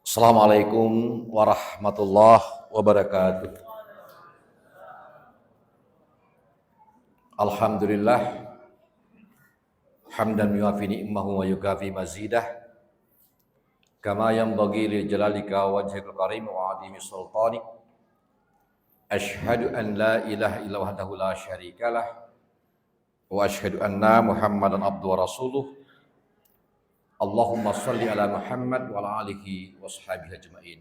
Assalamualaikum warahmatullahi wabarakatuh. Alhamdulillah hamdan yuafi ni'mahu wa yukafi mazidah kama yanbaghi li jalalika wajhikal karim wa adimi sultanik. Ashhadu an la ilaha illa wahdahu la syarikalah wa ashhadu anna Muhammadan abduhu wa rasuluh. Allahumma salli ala Muhammad wa ala alihi wa sahbihi ajma'in.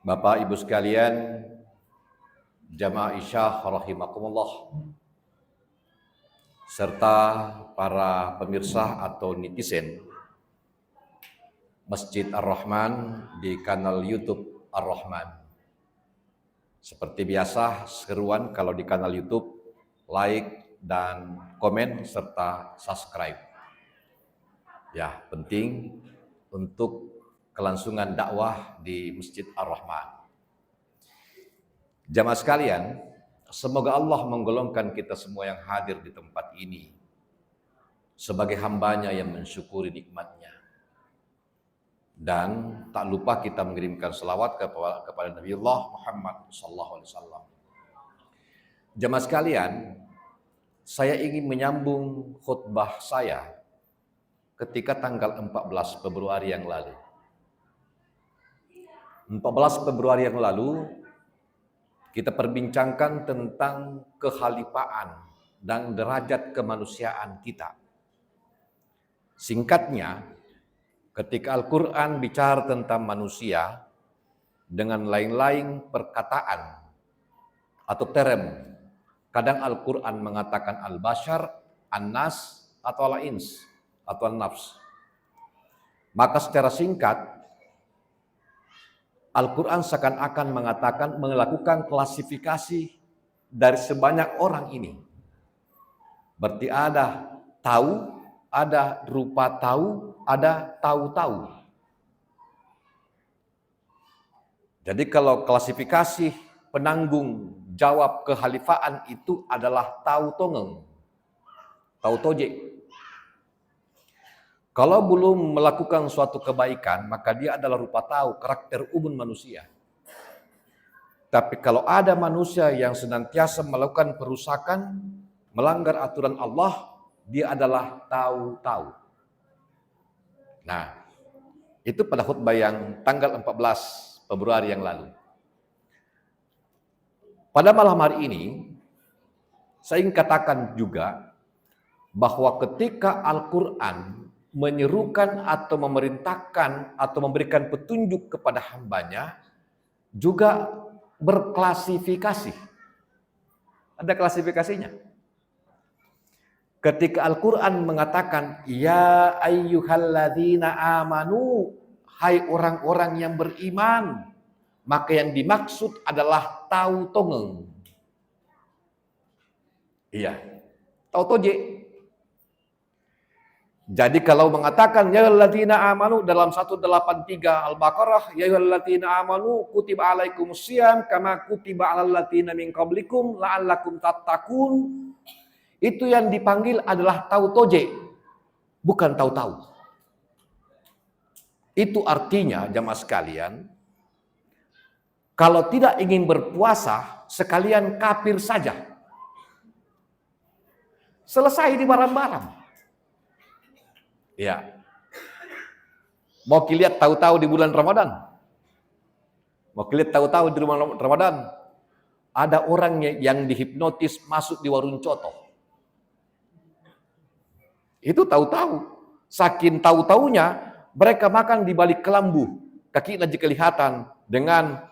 Bapak Ibu sekalian, jamaah Isyah rahimakumullah, serta para pemirsa atau netizen Masjid Ar-Rahman di kanal YouTube Ar-Rahman. Seperti biasa, seruan kalau di kanal YouTube, like dan komen serta subscribe. Ya, penting untuk kelangsungan dakwah di Masjid Ar-Rahman. Jamaah sekalian, semoga Allah menggolongkan kita semua yang hadir di tempat ini sebagai hambanya yang mensyukuri nikmatnya. Dan tak lupa kita mengirimkan selawat kepada Nabiullah Muhammad SAW. Jamaah sekalian, saya ingin menyambung khutbah saya ketika tanggal 14 Februari yang lalu. 14 Februari yang lalu, kita perbincangkan tentang kekhalifaan dan derajat kemanusiaan kita. Singkatnya, ketika Al-Quran bicara tentang manusia dengan lain-lain perkataan atau term, kadang Al-Quran mengatakan al-bashar, an-nas, atau al-ins, atau al-nafs. Maka secara singkat, Al-Quran seakan-akan mengatakan, melakukan klasifikasi dari sebanyak orang ini. Berarti ada tahu, ada rupa tahu, ada tahu-tahu. Jadi kalau klasifikasi penanggung jawab kekhalifaan itu adalah tahu tongeng, tahu tojek. Kalau belum melakukan suatu kebaikan, maka dia adalah rupa tahu, karakter umum manusia. Tapi kalau ada manusia yang senantiasa melakukan perusakan, melanggar aturan Allah, dia adalah tahu-tahu. Nah, itu pada khutbah yang tanggal 14 Februari yang lalu. Pada malam hari ini, saya ingin katakan juga bahwa ketika Al-Quran menyerukan atau memerintahkan atau memberikan petunjuk kepada hambanya, juga berklasifikasi. Ada klasifikasinya. Ketika Al-Quran mengatakan, ya ayyuhalladzina amanu, hai orang-orang yang beriman, maka yang dimaksud adalah tahu tongeng. Iya, tahu tojek. Jadi kalau mengatakan ya ayyuhalladzina amanu dalam 183 Al-Baqarah, ya ayyuhalladzina amanu kutiba alaikumusiyam kama kutiba alal ladzina min qablikum la'allakum tattaqun, itu yang dipanggil adalah tahu toje, bukan tahu-tahu. Itu artinya jamaah sekalian, kalau tidak ingin berpuasa, sekalian kafir saja. Selesai di barang-barang. Ya. Mau dilihat tahu-tahu di bulan Ramadan? Mau dilihat tahu-tahu di bulan Ramadan? Ada orang yang dihipnotis masuk di warung coto. Itu tahu-tahu. Saking tahu-tahunya, mereka makan di balik kelambu. Kaki aja kelihatan dengan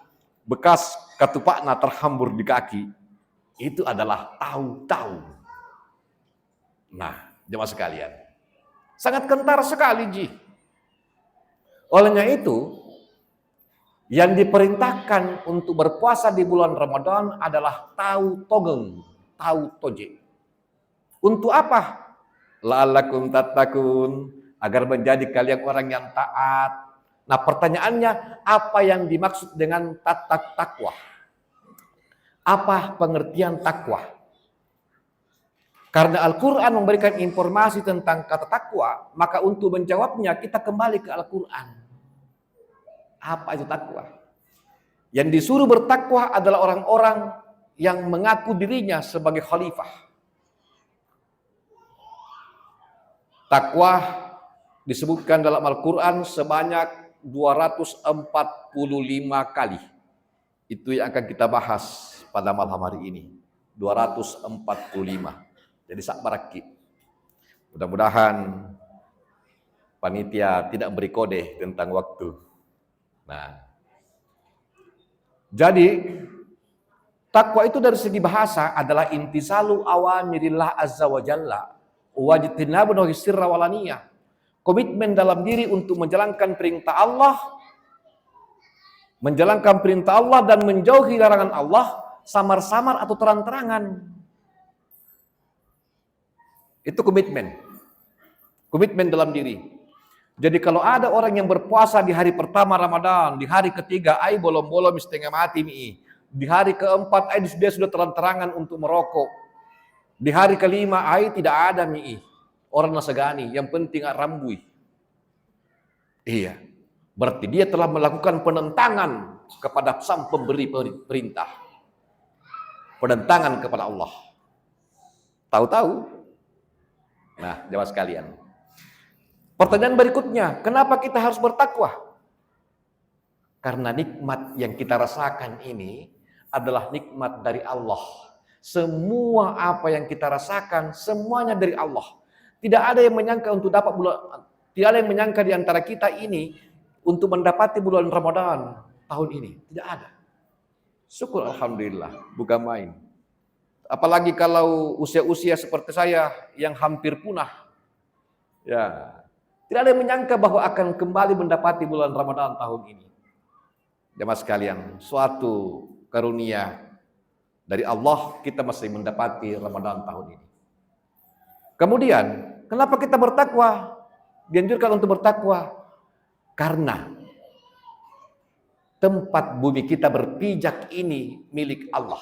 bekas ketupaknya terhambur di kaki. Itu adalah tahu-tahu. Nah, jemaah sekalian, sangat kentar sekali, Ji. Olehnya itu, yang diperintahkan untuk berpuasa di bulan Ramadan adalah tahu togeng, tahu toje. Untuk apa? La'allakum tattaqun, agar menjadi kalian orang yang taat. Nah, pertanyaannya, apa yang dimaksud dengan takwa? Apa pengertian takwa? Karena Al-Quran memberikan informasi tentang kata takwa, maka untuk menjawabnya kita kembali ke Al-Quran. Apa itu takwa? Yang disuruh bertakwa adalah orang-orang yang mengaku dirinya sebagai khalifah. Takwa disebutkan dalam Al-Quran sebanyak 245 kali. Itu yang akan kita bahas pada malam hari ini. 245. Jadi sakbaraki. Mudah-mudahan panitia tidak beri kode tentang waktu. Nah, jadi takwa itu dari segi bahasa adalah intisalu awamirillah azza wa jalla wajtinabu nahi sirra walaniyah. Komitmen dalam diri untuk menjalankan perintah Allah, dan menjauhi larangan Allah samar-samar atau terang-terangan. Itu komitmen. Komitmen dalam diri. Jadi kalau ada orang yang berpuasa di hari pertama Ramadan, di hari ketiga ai bolong-bolong setengah mati mi. Di hari keempat ai dia sudah terang-terangan untuk merokok. Di hari kelima ai tidak ada mi. Orang nasagani, yang penting rambui. Iya. Berarti dia telah melakukan penentangan kepada sang pemberi perintah. Penentangan kepada Allah. Tahu-tahu. Nah, jemaah sekalian. Pertanyaan berikutnya, kenapa kita harus bertakwa? Karena nikmat yang kita rasakan ini adalah nikmat dari Allah. Semua apa yang kita rasakan, semuanya dari Allah. Tidak ada yang menyangka untuk dapat tidak ada yang menyangka di antara kita ini untuk mendapati bulan Ramadan tahun ini. Tidak ada. Syukur alhamdulillah, bukan main. Apalagi kalau usia-usia seperti saya yang hampir punah. Ya, tidak ada yang menyangka bahwa akan kembali mendapati bulan Ramadan tahun ini. Jemaah sekalian, suatu karunia dari Allah kita masih mendapati Ramadan tahun ini. Kemudian, kenapa kita bertakwa? Dianjurkan untuk bertakwa karena tempat bumi kita berpijak ini milik Allah.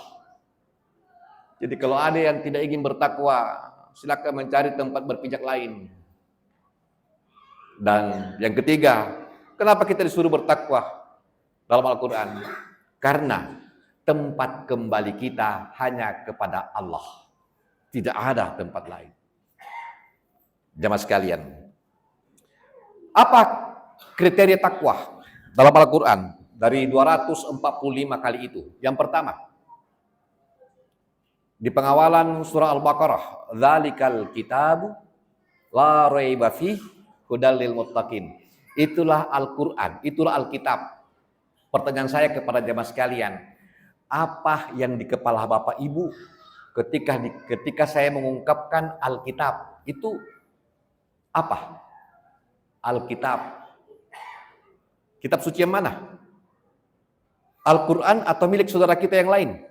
Jadi kalau ada yang tidak ingin bertakwa, silakan mencari tempat berpijak lain. Dan yang ketiga, kenapa kita disuruh bertakwa dalam Al-Quran? Karena tempat kembali kita hanya kepada Allah. Tidak ada tempat lain. Jemaah sekalian, apa kriteria takwa dalam Al-Quran dari 245 kali itu? Yang pertama, di pengawalan surah Al-Baqarah, "Dzalikal kitabu la raiba fihi hudal lil muttaqin." Itulah Al-Qur'an, itulah Alkitab. Pertanyaan saya kepada jemaah sekalian, apa yang di kepala Bapak Ibu ketika saya mengungkapkan Alkitab? Itu apa? Alkitab. Kitab suci yang mana? Al-Qur'an atau milik saudara kita yang lain?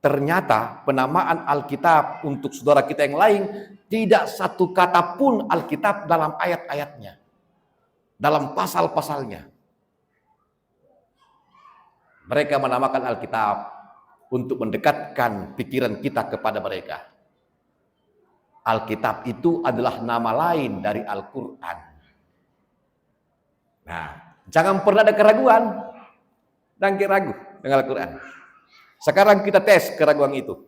Ternyata penamaan Alkitab untuk saudara kita yang lain tidak satu kata pun Alkitab dalam ayat-ayatnya, dalam pasal-pasalnya. Mereka menamakan Alkitab untuk mendekatkan pikiran kita kepada mereka. Alkitab itu adalah nama lain dari Al-Quran. Nah, jangan pernah ada keraguan dan ragu dengan Al-Quran. Sekarang kita tes keraguan itu.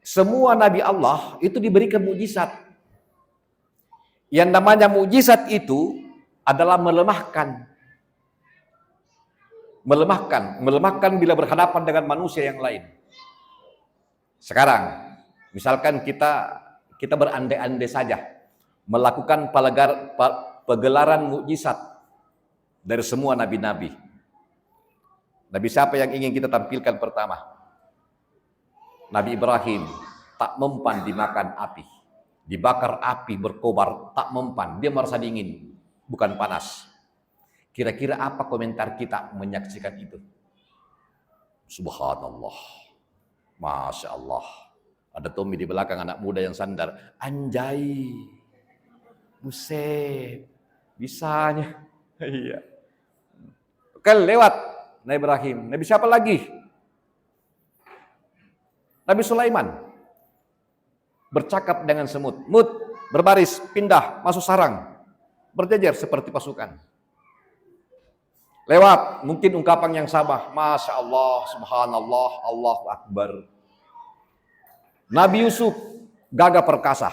Semua Nabi Allah itu diberikan mukjizat. Yang namanya mukjizat itu adalah melemahkan bila berhadapan dengan manusia yang lain. Sekarang, misalkan kita berandai-andai saja melakukan pegelaran mukjizat dari semua nabi-nabi. Nabi siapa yang ingin kita tampilkan pertama? Nabi Ibrahim tak mempan dimakan api. Dibakar api berkobar, tak mempan. Dia merasa dingin, bukan panas. Kira-kira apa komentar kita menyaksikan itu? Subhanallah. Masya Allah. Ada Tommy di belakang, anak muda yang sandar. Anjay. Buset. Bisanya. Iya. Oke, lewat. Nabi Ibrahim. Nabi siapa lagi? Nabi Sulaiman. Bercakap dengan semut. Mut, berbaris, pindah, masuk sarang. berjejer seperti pasukan. Lewat mungkin ungkapan yang sama, Masya Allah, Subhanallah, Allahu Akbar. Nabi Yusuf gagah perkasa,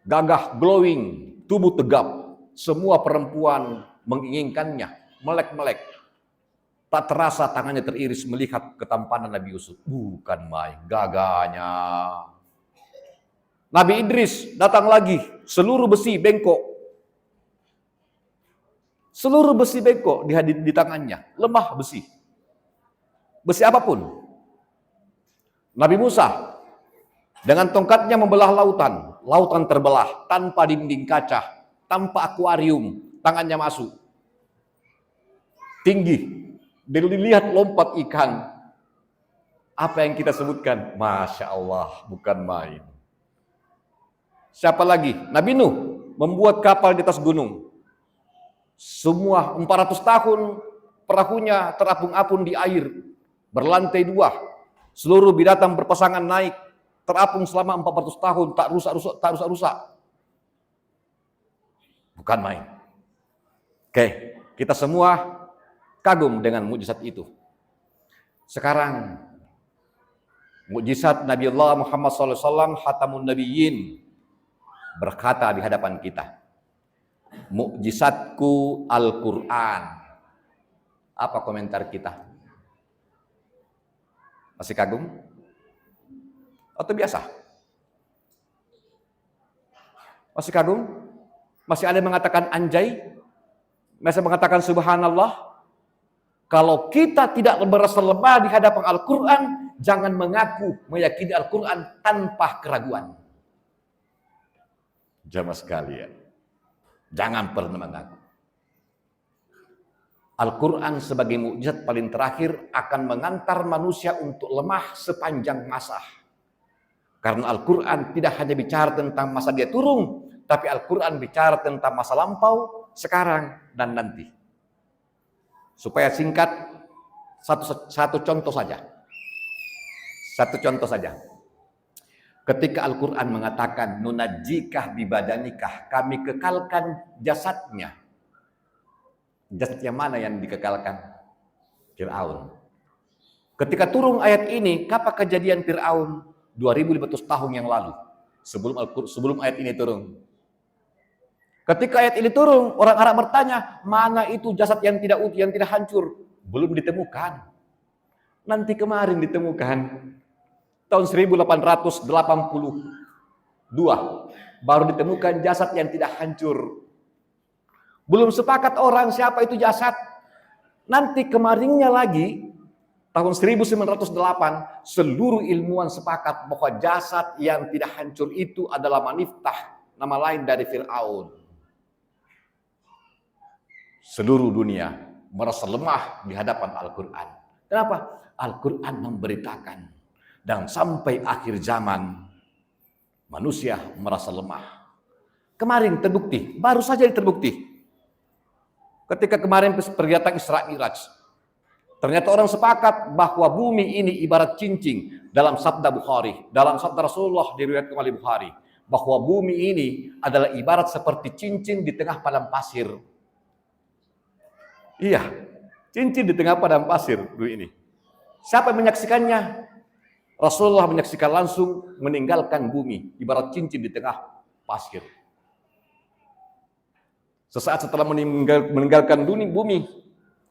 gagah glowing, tubuh tegap, semua perempuan menginginkannya, melek-melek. Tak terasa tangannya teriris melihat ketampanan Nabi Yusuf. Bukan main gagahnya. Nabi Idris datang lagi, seluruh besi bengkok. Seluruh besi bengkok di tangannya, lemah besi. Besi apapun. Nabi Musa dengan tongkatnya membelah lautan, lautan terbelah tanpa dinding kaca, tanpa akuarium, tangannya masuk. Tinggi, dilihat lompat ikan. Apa yang kita sebutkan? Masya Allah, bukan main. Siapa lagi? Nabi Nuh membuat kapal di atas gunung. Semua 400 tahun perahunya terapung-apung di air, berlantai 2. Seluruh binatang berpasangan naik, terapung selama 400 tahun, tak rusak-rusak. Bukan main. Oke, kita semua kagum dengan mukjizat itu. Sekarang, mukjizat Nabi Allah Muhammad SAW, Khatamun Nabiyyin, berkata di hadapan kita, mukjizatku Al-Quran. Apa komentar kita? Masih kagum? Atau biasa? Masih kagum? Masih ada yang mengatakan anjay? Masih mengatakan subhanallah? Kalau kita tidak merasa lemah di hadapan Al-Quran, jangan mengaku meyakini Al-Quran tanpa keraguan. Jamaah sekalian, jangan pernah mengaku. Al-Quran sebagai mukjizat paling terakhir akan mengantar manusia untuk lemah sepanjang masa. Karena Al-Quran tidak hanya bicara tentang masa dia turun, tapi Al-Quran bicara tentang masa lampau, sekarang, dan nanti. Supaya singkat, satu contoh saja. Satu contoh saja. Ketika Al-Quran mengatakan, nunajjikah bibadanikah, kami kekalkan jasadnya. Jasadnya mana yang dikekalkan? Fir'aun. Ketika turun ayat ini, kapan kejadian Fir'aun? 2500 tahun yang lalu. Sebelum ayat ini turun. Ketika ayat ini turun, orang Arab bertanya, mana itu jasad yang tidak hancur? Belum ditemukan. Nanti kemarin ditemukan. Tahun 1882 baru ditemukan jasad yang tidak hancur. Belum sepakat orang siapa itu jasad. Nanti kemarinnya lagi, tahun 1908, seluruh ilmuwan sepakat bahwa jasad yang tidak hancur itu adalah Maniftah, nama lain dari Fir'aun. Seluruh dunia merasa lemah di hadapan Al-Quran. Kenapa? Al-Quran memberitakan. Dan sampai akhir zaman, manusia merasa lemah. Kemarin terbukti, baru saja terbukti. Ketika kemarin pergiatan Isra Mi'raj, ternyata orang sepakat bahwa bumi ini ibarat cincin dalam sabda Bukhari, dalam sabda Rasulullah diriwayatkan oleh Bukhari, bahwa bumi ini adalah ibarat seperti cincin di tengah padang pasir. Iya, cincin di tengah padang pasir bumi ini. Siapa yang menyaksikannya? Rasulullah menyaksikan langsung meninggalkan bumi, ibarat cincin di tengah pasir. Sesaat setelah meninggalkan bumi,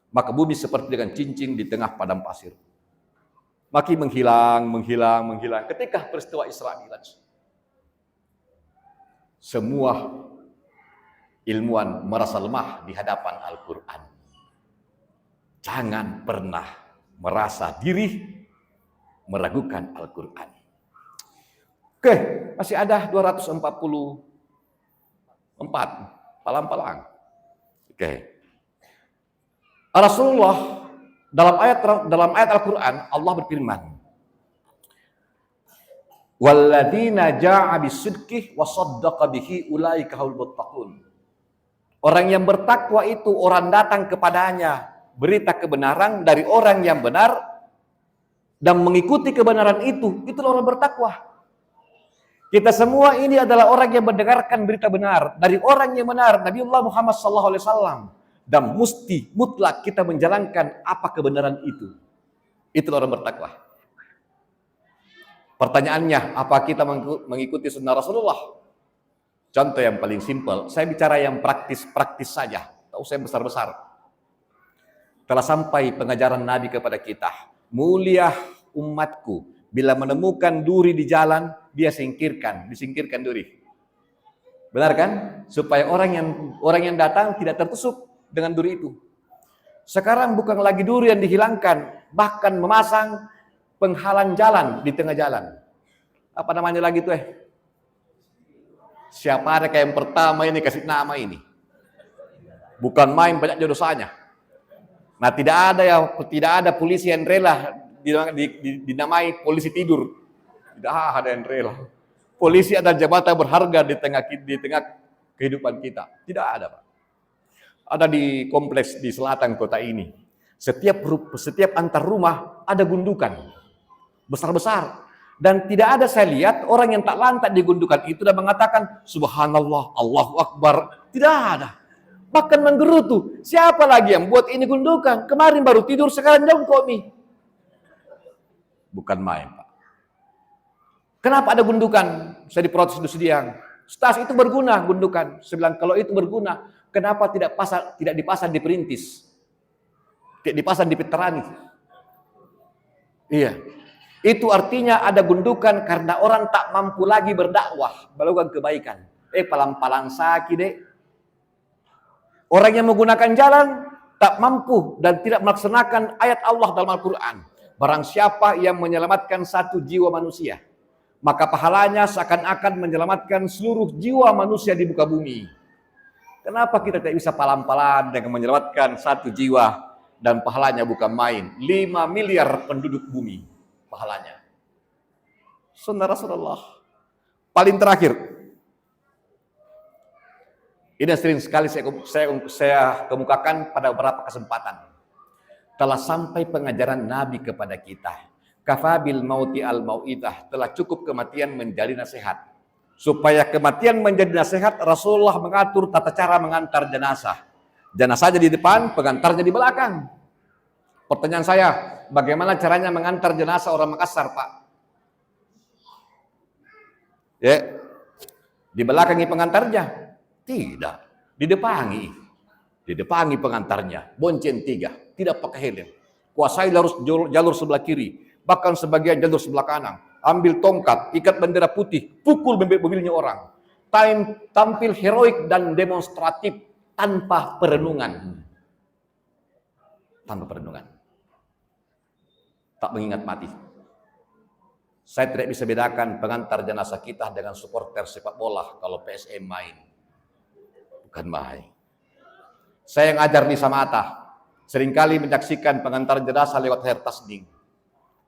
maka bumi seperti dengan cincin di tengah padang pasir. Makin menghilang. Ketika peristiwa Isra Mi'raj, semua ilmuwan merasa lemah di hadapan Al-Quran. Jangan pernah merasa diri meragukan Al-Quran. Oke, masih ada 244. Palang-palang. Oke. Rasulullah dalam ayat Al-Quran Allah berfirman, "Walladzina jaa'a bisidqi wa shaddaqa bihi ulaika humul muttaqun." Orang yang bertakwa itu orang datang kepadanya berita kebenaran dari orang yang benar dan mengikuti kebenaran itu, itulah orang bertakwa. Kita semua ini adalah orang yang mendengarkan berita benar dari orang yang benar, Nabiullah Muhammad SAW. Dan mesti mutlak kita menjalankan apa kebenaran itu. Itu orang bertakwa. Pertanyaannya, apa kita mengikuti sunnah Rasulullah? Contoh yang paling simpel, saya bicara yang praktis-praktis saja. Tak usah yang besar-besar. Telah sampai pengajaran Nabi kepada kita. Mulia umatku, bila menemukan duri di jalan, dia disingkirkan duri. Benar kan? Supaya orang yang datang tidak tertusuk dengan duri itu. Sekarang bukan lagi duri yang dihilangkan, bahkan memasang penghalang jalan di tengah jalan. Apa namanya lagi tuh? Siapa ada kayak yang pertama ini kasih nama ini? Bukan main banyak dosanya. Nah, tidak ada polisi yang rela dinamai polisi tidur. Tidak ada yang rela. Polisi adalah jabatan berharga di tengah kehidupan kita. Tidak ada, Pak. Ada di kompleks di selatan kota ini. Setiap antar rumah ada gundukan besar-besar. Dan tidak ada saya lihat orang yang tak lantak di gundukan itu dan mengatakan subhanallah, Allahu Akbar. Tidak ada. Bahkan menggerutu. Siapa lagi yang buat ini gundukan? Kemarin baru tidur, sekarang jongkok nih. Bukan main, Pak. Kenapa ada gundukan? Saya diprotes di siang. Stas itu berguna gundukan. Saya bilang kalau itu berguna, kenapa tidak dipasang di perintis? Tidak dipasang di veterani? Iya. Itu artinya ada gundukan karena orang tak mampu lagi berdakwah, melakukan kebaikan. Palang-palang sakit deh. Orang yang menggunakan jalan tak mampu dan tidak melaksanakan ayat Allah dalam Al-Quran. Barang siapa yang menyelamatkan satu jiwa manusia, maka pahalanya seakan-akan menyelamatkan seluruh jiwa manusia di muka bumi. Kenapa kita tidak bisa palang-palang dengan menyelamatkan satu jiwa dan pahalanya bukan main? 5 miliar penduduk bumi pahalanya. Sunnah Rasulullah. Paling terakhir, ini sering sekali saya kemukakan pada beberapa kesempatan. Telah sampai pengajaran Nabi kepada kita. Kafabil mauti al mau'idah, telah cukup kematian menjadi nasihat. Supaya kematian menjadi nasihat, Rasulullah mengatur tata cara mengantar jenazah. Jenazahnya di depan, pengantarnya di belakang. Pertanyaan saya, bagaimana caranya mengantar jenazah orang Makassar, Pak? Ya, di belakangi pengantarnya? Tidak, didepangi pengantarnya, bonceng 3, tidak pakai helm. Kuasai jalur sebelah kiri, bahkan sebagian jalur sebelah kanan. Ambil tongkat, ikat bendera putih, pukul mobilnya orang. Tampil heroik dan demonstratif tanpa perenungan. Tanpa perenungan. Tak mengingat mati. Saya tidak bisa bedakan pengantar jenazah kita dengan supporter sepak bola kalau PSM main. Bukan main. Saya yang ajar di Samata, seringkali menyaksikan pengantar jenazah lewat air tasding.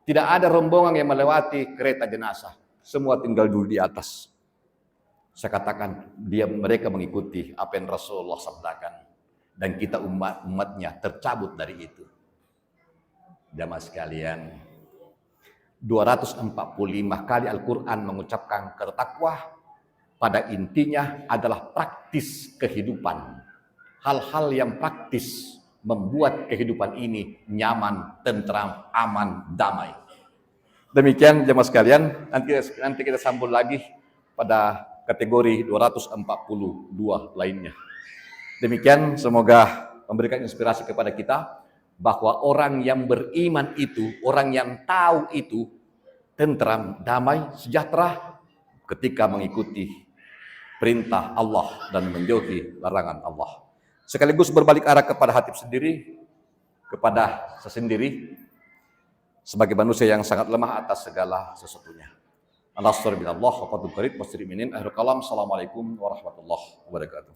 Tidak ada rombongan yang melewati kereta jenazah. Semua tinggal dulu di atas. Saya katakan, mereka mengikuti apa yang Rasulullah sabdakan. Dan kita umatnya tercabut dari itu. Jamaah sekalian, 245 kali Al-Quran mengucapkan kata takwa, pada intinya adalah praktis kehidupan. Hal-hal yang praktis membuat kehidupan ini nyaman, tentram, aman, damai. Demikian jemaah sekalian, nanti kita sambung lagi pada kategori 242 lainnya. Demikian, semoga memberikan inspirasi kepada kita bahwa orang yang beriman itu, orang yang tahu itu tentram, damai, sejahtera ketika mengikuti perintah Allah dan menjauhi larangan Allah. Sekaligus berbalik arah kepada hati sendiri, kepada sesendiri, sebagai manusia yang sangat lemah atas segala sesuatunya. Assalamualaikum warahmatullahi wabarakatuh.